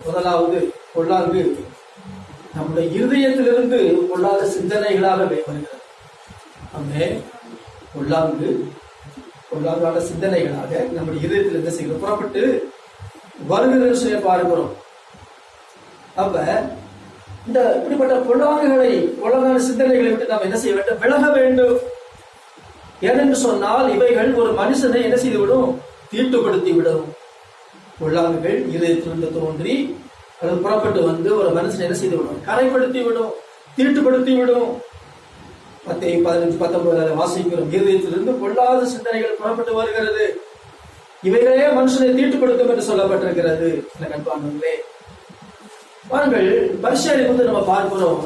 முதலாவது பொல்லாங்கு நம்முடைய இருதயத்திலிருந்து பொல்லாத சிந்தனைகளாக வருகிறது. அங்கே பொல்லாங்கான சிந்தனைகளாக நம்முடைய இருதயத்தில் என்ன செய்கிறோம், புறப்பட்டு வருகிறது செய்ய பார்க்கிறோம். அப்ப இந்த இப்படிப்பட்ட பொல்லாங்கான சிந்தனைகளை விட்டு நாம் என்ன செய்ய வேண்டும், விலக வேண்டும். ஏனென்று சொன்னால் இவைகள் ஒரு மனுஷனை என்ன செய்துவிடும், தீட்டுப்படுத்தி விடும். பொல்லாங்குகள் இருதயத்திலிருந்து தோன்றி அது புறப்பட்டு வந்து ஒரு மனுஷனை என்ன செய்து விடும், கரைப்படுத்தி விடும், தீட்டுப்படுத்தி விடும். 15-19 வாசிக்கிறோம். இருதயத்திலிருந்து பொல்லாத சிந்தனைகள் புறப்பட்டு வருகிறது, இவைகளே மனுஷனை தீட்டுப்படுத்தும் என்று சொல்லப்பட்டிருக்கிறது. கண்பானங்களே, பாருங்கள், பரிசேயரை வந்து நம்ம பார்க்கிறோம்.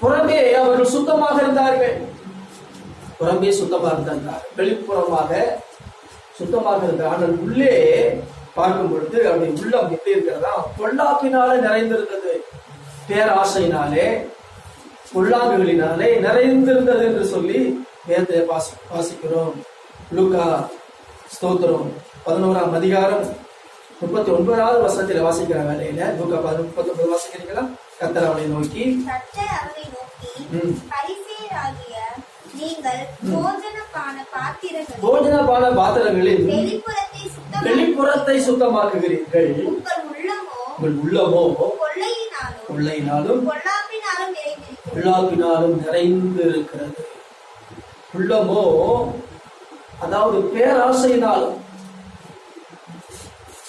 புறமே அவர்கள் சுத்தமாக இருந்தார்கள், புறமே சுத்தமாக இருந்தார், வெளிப்புறமாக சுத்தமாக இருந்தார். ஆனால் உள்ளே பார்க்கும் பொழுது அவருடைய உள்ளம் எப்படி இருக்கிறதா, பொல்லாப்பினாலே நிறைந்திருந்தது, பேராசையினாலே பொல்லாங்குகளினாலே நிறைந்திருந்தது என்று சொல்லி வேதத்தை வாசிக்கிறோம். லூக்கா ஸ்தோத்திரம் 11ஆம் அதிகாரம் 39வது வசனத்தில் வாசிக்கிற வேலையில லூக்கா 19 வாசிக்கிறீங்களா? கர்த்தர் அவனை நோக்கி, நீங்கள் போஜனபான பாத்திரங்களில் வெளிப்புறத்தை சுத்தமாக்குகிறீர்கள், உங்கள் உள்ளமோ கொள்ளையினாலும் பொல்லாப்பினாலும் நிறைந்திருக்கிறது. உள்ளமோ அதாவது பேராசையினாலும்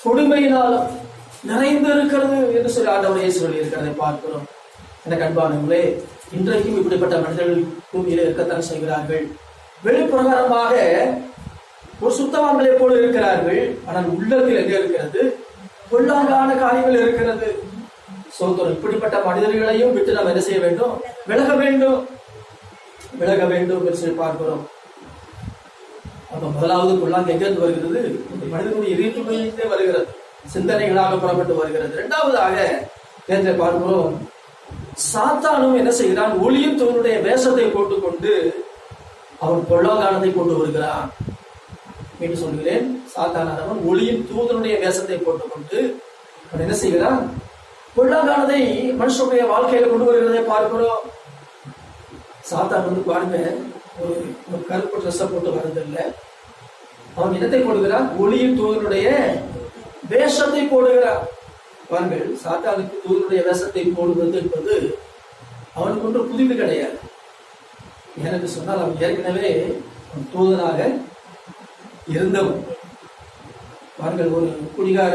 கொடுமையினாலும் நிறைந்திருக்கிறது என்று சொல்லி ஆண்டவர் இயேசு சொல்லியிருக்கிறதை பார்க்கிறோம். எனக்கு அன்பானவர்களே, இன்றைக்கும் இப்படிப்பட்ட மனிதர்கள் பூமியில இருக்கத்தான் செய்கிறார்கள். வெளிப்பிரகாரமாக ஒரு சுத்தவான்களை போல இருக்கிறார்கள், ஆனால் உள்ளத்தில் எங்க இருக்கிறது, பொல்லாங்கான காரியங்கள் இருக்கிறது. சோதரம் இப்படிப்பட்ட மனிதர்களையும் விட்டு நாம் என்ன செய்ய வேண்டும், விலக வேண்டும் என்று சொல்லி பார்க்கிறோம். அப்ப முதலாவது பொல்லாங்கு எங்கிருந்து வருகிறது, மனிதனுடைய இதயத்திலிருந்தே வருகிறது, சிந்தனைகளாக புறப்பட்டு வருகிறது. இரண்டாவதாக நேற்றை பார்க்கிறோம், சாத்தானும் என்ன செய்கிறான், ஒளியும் தூதனுடைய வேஷத்தை போட்டுக்கொண்டு அவன் பொல்லாங்கானதை கொண்டு வருகிறான் என்று சொல்கிறேன். சாத்தானவன் ஒளியும் தூதனுடைய வேஷத்தை போட்டுக்கொண்டு அவன் என்ன செய்கிறான், பொல்லாங்கானதை மனுஷனுடைய வாழ்க்கையில கொண்டு வருகிறதை பார்க்கிறோம். சாத்தான் வந்து பாருங்க, ஒரு கருப்பு ட்ரெஸ்ஸை போட்டு வரதில்லை, அவன் என்னத்தை போடுகிறான், ஒளியும் தூதனுடைய வேஷத்தை போடுகிறான். பாருங்கள், சாத்தானுக்கு தூதனுடைய வேஷத்தை போடுவது என்பது அவனுக்கு ஒன்று புதிது கிடையாது. எனக்கு சொன்னால் அவன் ஏற்கனவே தூதனாக இருந்தவன். பாருங்கள், ஒரு குடிகார